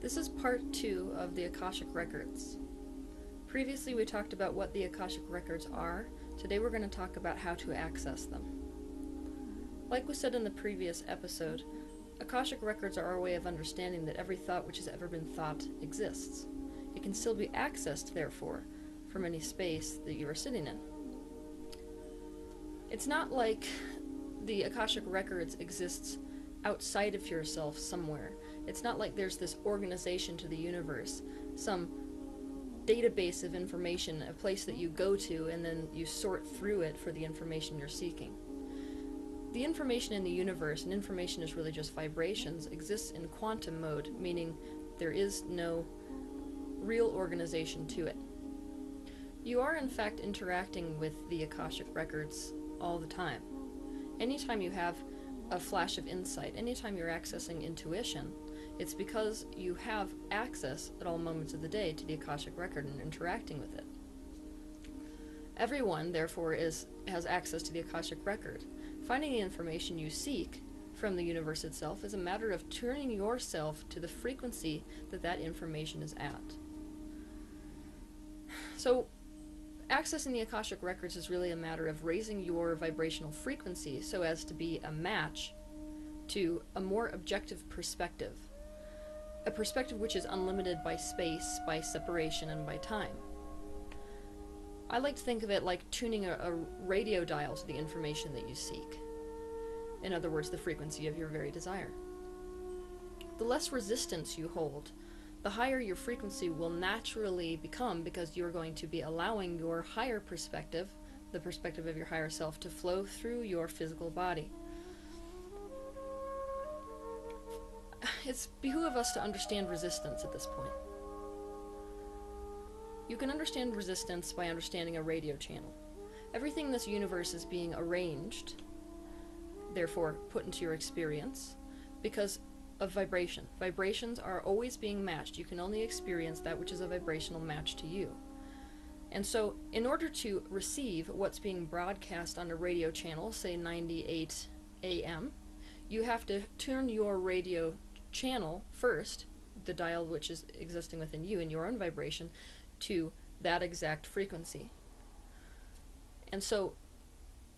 This is part 2 of the Akashic Records. Previously we talked about what the Akashic Records are. Today we're going to talk about how to access them. Like we said in the previous episode, Akashic Records are our way of understanding that every thought which has ever been thought exists. It can still be accessed, therefore, from any space that you are sitting in. It's not like the Akashic Records exists outside of yourself somewhere. It's not like there's this organization to the universe, some database of information, a place that you go to and then you sort through it for the information you're seeking. The information in the universe, and information is really just vibrations, exists in quantum mode, meaning there is no real organization to it. You are in fact interacting with the Akashic Records all the time. Anytime you have a flash of insight, anytime you're accessing intuition, it's because you have access at all moments of the day to the Akashic Record and interacting with it. Everyone, therefore, has access to the Akashic Record. Finding the information you seek from the universe itself is a matter of tuning yourself to the frequency that that information is at. So, accessing the Akashic Records is really a matter of raising your vibrational frequency so as to be a match to a more objective perspective. A perspective which is unlimited by space, by separation, and by time. I like to think of it like tuning a radio dial to the information that you seek. In other words, the frequency of your very desire. The less resistance you hold, the higher your frequency will naturally become, because you're going to be allowing your higher perspective, the perspective of your higher self, to flow through your physical body. It's behoove us to understand resistance at this point. You can understand resistance by understanding a radio channel. Everything in this universe is being arranged, therefore put into your experience, because of vibration. Vibrations are always being matched. You can only experience that which is a vibrational match to you. And so, in order to receive what's being broadcast on a radio channel, say 98 AM, you have to turn your radio channel first, the dial which is existing within you in your own vibration, to that exact frequency. And so,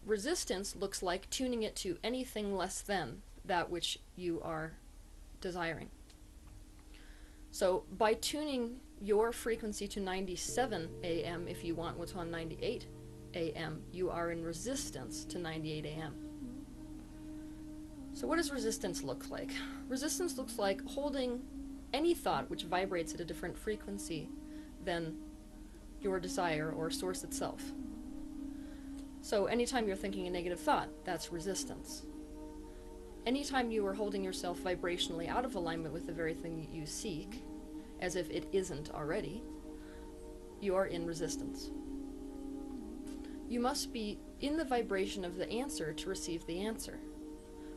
resistance looks like tuning it to anything less than that which you are desiring. So by tuning your frequency to 97 AM, if you want what's on 98 AM, you are in resistance to 98 AM. So what does resistance look like? Resistance looks like holding any thought which vibrates at a different frequency than your desire or source itself. So anytime you're thinking a negative thought, that's resistance. Anytime you are holding yourself vibrationally out of alignment with the very thing you seek, as if it isn't already, you are in resistance. You must be in the vibration of the answer to receive the answer.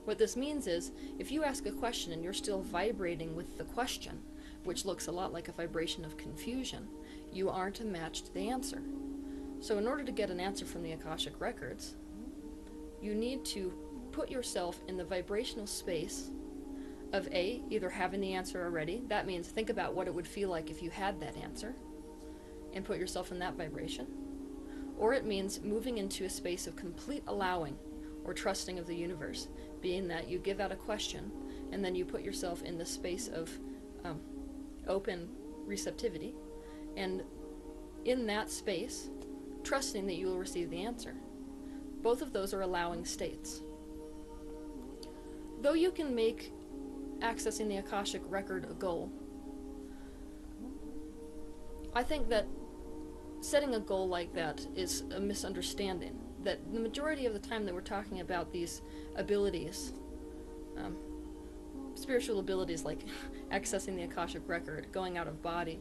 What this means is, if you ask a question and you're still vibrating with the question, which looks a lot like a vibration of confusion, you aren't a match to the answer. So in order to get an answer from the Akashic Records, you need to put yourself in the vibrational space of either having the answer already, that means think about what it would feel like if you had that answer, and put yourself in that vibration, or it means moving into a space of complete allowing or trusting of the universe, being that you give out a question, and then you put yourself in the space of open receptivity, and in that space, trusting that you will receive the answer. Both of those are allowing states. Though you can make accessing the Akashic record a goal? I think that setting a goal like that is a misunderstanding. That the majority of the time that we're talking about these abilities, spiritual abilities like accessing the Akashic record, going out of body,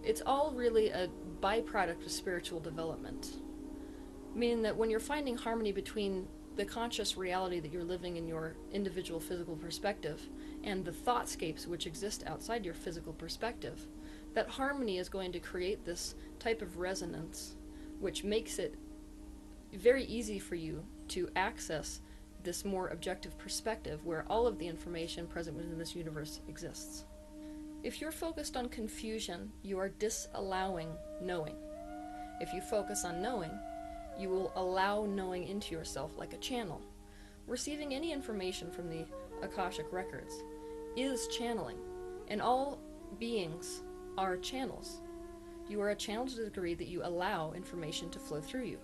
it's all really a byproduct of spiritual development. Meaning that when you're finding harmony between the conscious reality that you're living in your individual physical perspective and the thoughtscapes which exist outside your physical perspective, that harmony is going to create this type of resonance which makes it very easy for you to access this more objective perspective where all of the information present within this universe exists. If you're focused on confusion, you are disallowing knowing. If you focus on knowing, you will allow knowing into yourself like a channel. Receiving any information from the Akashic records is channeling, and all beings are channels. You are a channel to the degree that you allow information to flow through you.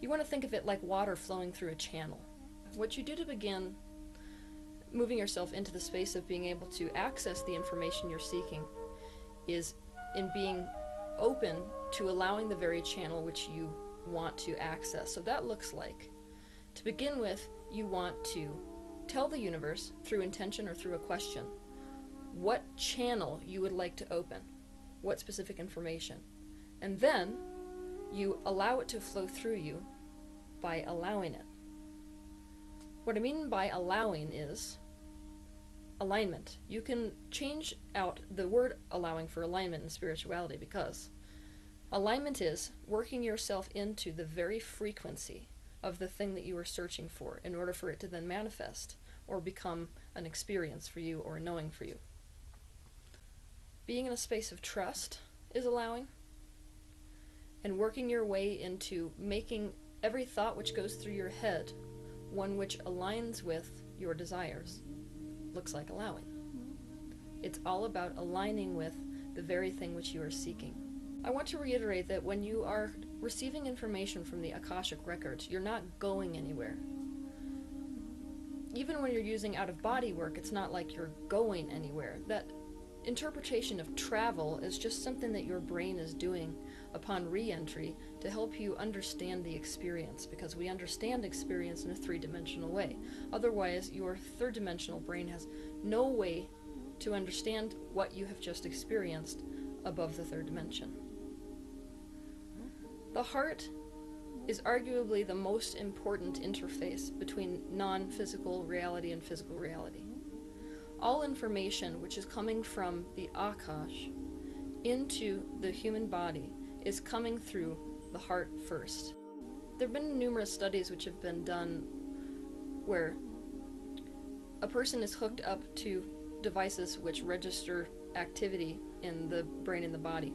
You want to think of it like water flowing through a channel. What you do to begin moving yourself into the space of being able to access the information you're seeking is in being open to allowing the very channel which you want to access. So that looks like, to begin with, you want to tell the universe, through intention or through a question, what channel you would like to open, what specific information. And then you allow it to flow through you by allowing it. What I mean by allowing is alignment. You can change out the word allowing for alignment in spirituality, because alignment is working yourself into the very frequency of the thing that you are searching for in order for it to then manifest or become an experience for you or a knowing for you. Being in a space of trust is allowing, and working your way into making every thought which goes through your head one which aligns with your desires looks like allowing. It's all about aligning with the very thing which you are seeking. I want to reiterate that when you are receiving information from the Akashic records, you're not going anywhere. Even when you're using out-of-body work, it's not like you're going anywhere. That interpretation of travel is just something that your brain is doing upon re-entry to help you understand the experience, because we understand experience in a three-dimensional way. Otherwise, your third-dimensional brain has no way to understand what you have just experienced above the third dimension. The heart is arguably the most important interface between non-physical reality and physical reality. All information which is coming from the Akash into the human body is coming through the heart first. There have been numerous studies which have been done where a person is hooked up to devices which register activity in the brain and the body.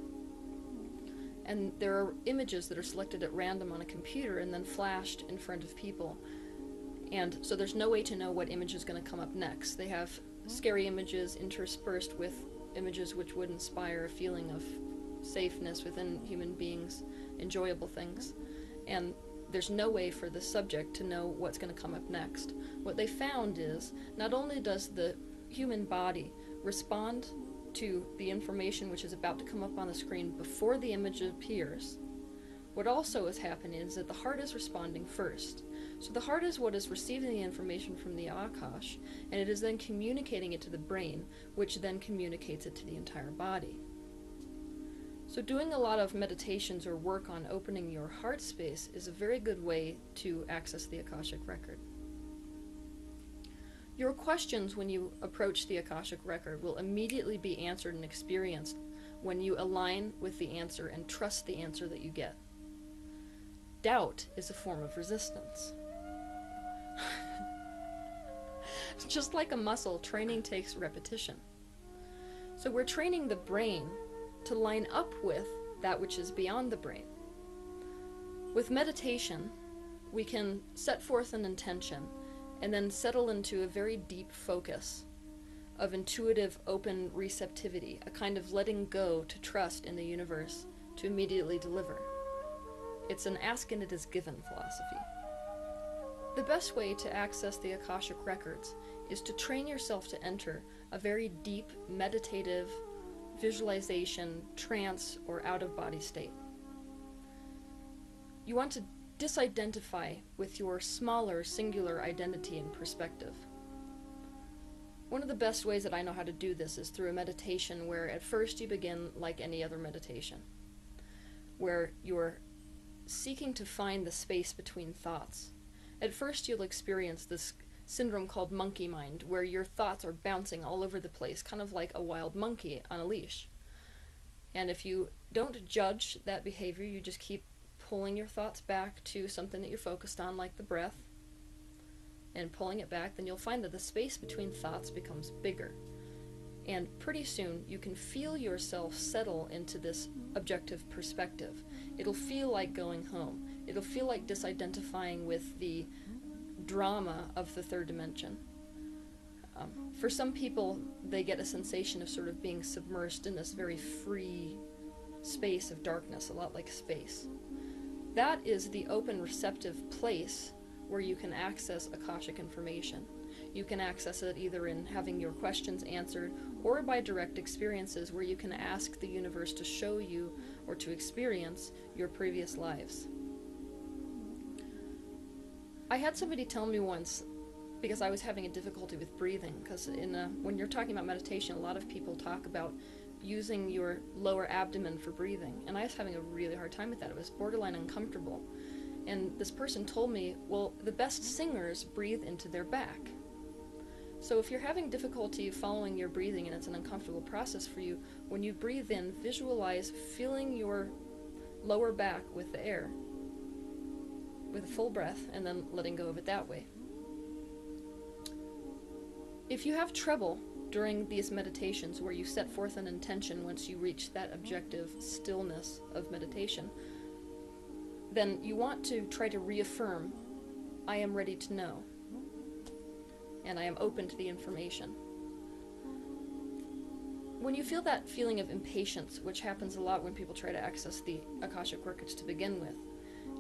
And there are images that are selected at random on a computer and then flashed in front of people. And so there's no way to know what image is going to come up next. They have scary images interspersed with images which would inspire a feeling of safeness within human beings, enjoyable things. And there's no way for the subject to know what's going to come up next. What they found is, not only does the human body respond to the information which is about to come up on the screen before the image appears, what also is happening is that the heart is responding first. So the heart is what is receiving the information from the Akash, and it is then communicating it to the brain, which then communicates it to the entire body. So doing a lot of meditations or work on opening your heart space is a very good way to access the Akashic record. Your questions when you approach the Akashic record will immediately be answered and experienced when you align with the answer and trust the answer that you get. Doubt is a form of resistance. Just like a muscle, training takes repetition. So we're training the brain to line up with that which is beyond the brain. With meditation, we can set forth an intention and then settle into a very deep focus of intuitive, open receptivity, a kind of letting go to trust in the universe to immediately deliver. It's an ask and it is given philosophy. The best way to access the Akashic Records is to train yourself to enter a very deep, meditative visualization, trance, or out-of-body state. You want to disidentify with your smaller, singular identity and perspective. One of the best ways that I know how to do this is through a meditation where at first you begin like any other meditation, where you're seeking to find the space between thoughts. At first you'll experience this syndrome called monkey mind, where your thoughts are bouncing all over the place, kind of like a wild monkey on a leash. And if you don't judge that behavior, you just keep pulling your thoughts back to something that you're focused on, like the breath, and pulling it back, then you'll find that the space between thoughts becomes bigger. And pretty soon you can feel yourself settle into this objective perspective. It'll feel like going home. It'll feel like disidentifying with the drama of the third dimension. For some people, they get a sensation of sort of being submersed in this very free space of darkness, a lot like space. That is the open, receptive place where you can access Akashic information. You can access it either in having your questions answered or by direct experiences where you can ask the universe to show you or to experience your previous lives. I had somebody tell me once, because I was having a difficulty with breathing, because when you're talking about meditation, a lot of people talk about using your lower abdomen for breathing, and I was having a really hard time with that. It was borderline uncomfortable. And this person told me, well, the best singers breathe into their back. So if you're having difficulty following your breathing and it's an uncomfortable process for you, when you breathe in, visualize filling your lower back with the air, with a full breath, and then letting go of it that way. If you have trouble during these meditations where you set forth an intention once you reach that objective stillness of meditation, then you want to try to reaffirm, I am ready to know, and I am open to the information. When you feel that feeling of impatience, which happens a lot when people try to access the Akashic Records to begin with,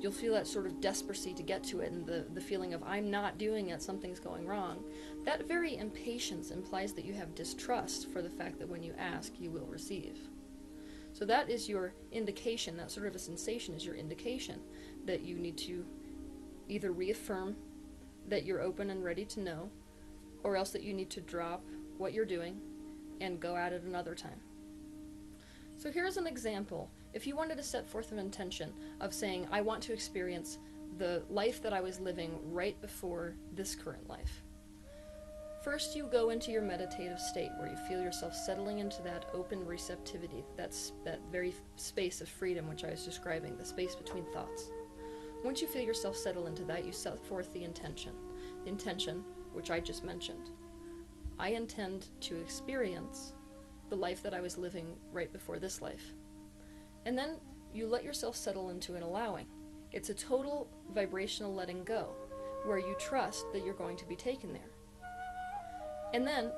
you'll feel that sort of desperacy to get to it, and the feeling of, I'm not doing it, something's going wrong. That very impatience implies that you have distrust for the fact that when you ask, you will receive. So that is your indication, that sort of a sensation is your indication that you need to either reaffirm that you're open and ready to know, or else that you need to drop what you're doing and go at it another time. So here's an example. If you wanted to set forth an intention of saying, I want to experience the life that I was living right before this current life. First, you go into your meditative state where you feel yourself settling into that open receptivity, that very space of freedom which I was describing, the space between thoughts. Once you feel yourself settle into that, you set forth the intention which I just mentioned. I intend to experience the life that I was living right before this life. And then you let yourself settle into an allowing. It's a total vibrational letting go, where you trust that you're going to be taken there. And then,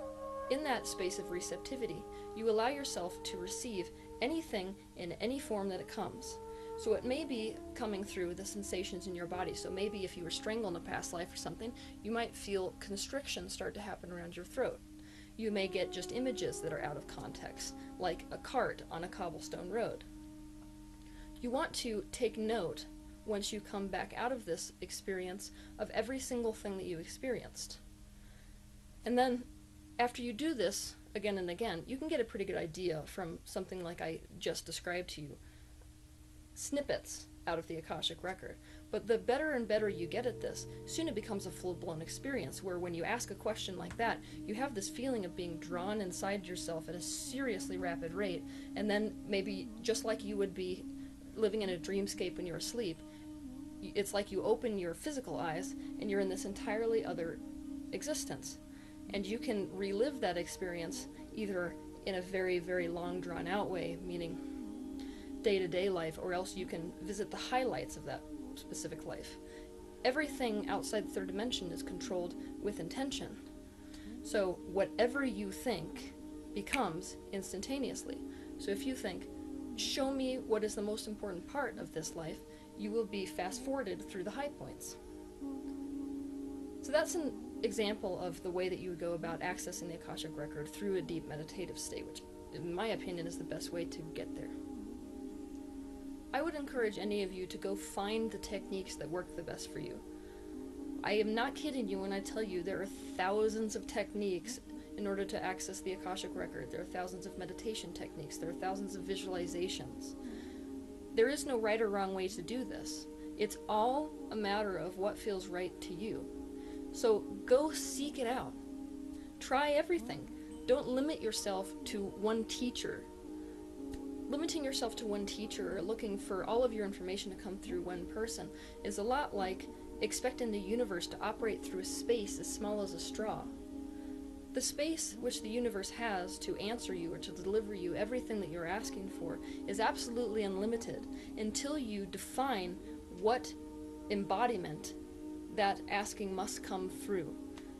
in that space of receptivity, you allow yourself to receive anything in any form that it comes. So it may be coming through the sensations in your body. So maybe if you were strangled in a past life or something, you might feel constriction start to happen around your throat. You may get just images that are out of context, like a cart on a cobblestone road. You want to take note, once you come back out of this experience, of every single thing that you experienced. And then, after you do this again and again, you can get a pretty good idea from something like I just described to you. Snippets out of the Akashic Record. But the better and better you get at this, soon it becomes a full-blown experience where when you ask a question like that, you have this feeling of being drawn inside yourself at a seriously rapid rate, and then maybe just like you would be living in a dreamscape when you're asleep, it's like you open your physical eyes and you're in this entirely other existence. And you can relive that experience either in a very, very long drawn-out way, meaning day-to-day life, or else you can visit the highlights of that specific life. Everything outside the third dimension is controlled with intention. So whatever you think becomes instantaneously. So if you think, show me what is the most important part of this life, you will be fast-forwarded through the high points. So that's an example of the way that you would go about accessing the Akashic record through a deep meditative state, which in my opinion is the best way to get there. I would encourage any of you to go find the techniques that work the best for you. I am not kidding you when I tell you there are thousands of techniques in order to access the Akashic record. There are thousands of meditation techniques. There are thousands of visualizations. There is no right or wrong way to do this. It's all a matter of what feels right to you. So go seek it out. Try everything. Don't limit yourself to one teacher. Limiting yourself to one teacher or looking for all of your information to come through one person is a lot like expecting the universe to operate through a space as small as a straw. The space which the universe has to answer you or to deliver you everything that you're asking for is absolutely unlimited until you define what embodiment that asking must come through.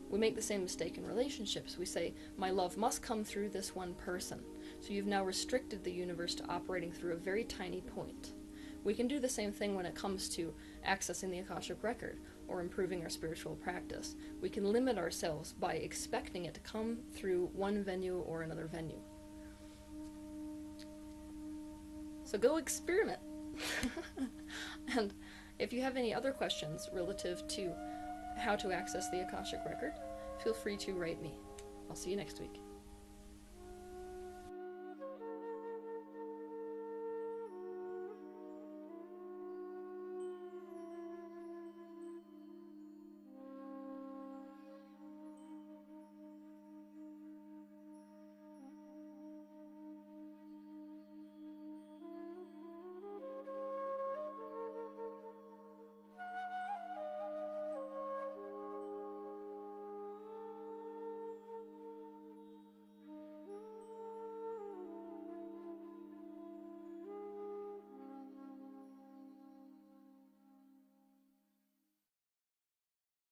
We make the same mistake in relationships. We say, my love must come through this one person. So you've now restricted the universe to operating through a very tiny point. We can do the same thing when it comes to accessing the Akashic record or improving our spiritual practice. We can limit ourselves by expecting it to come through one venue or another venue. So go experiment. And if you have any other questions relative to how to access the Akashic record, feel free to write me. I'll see you next week.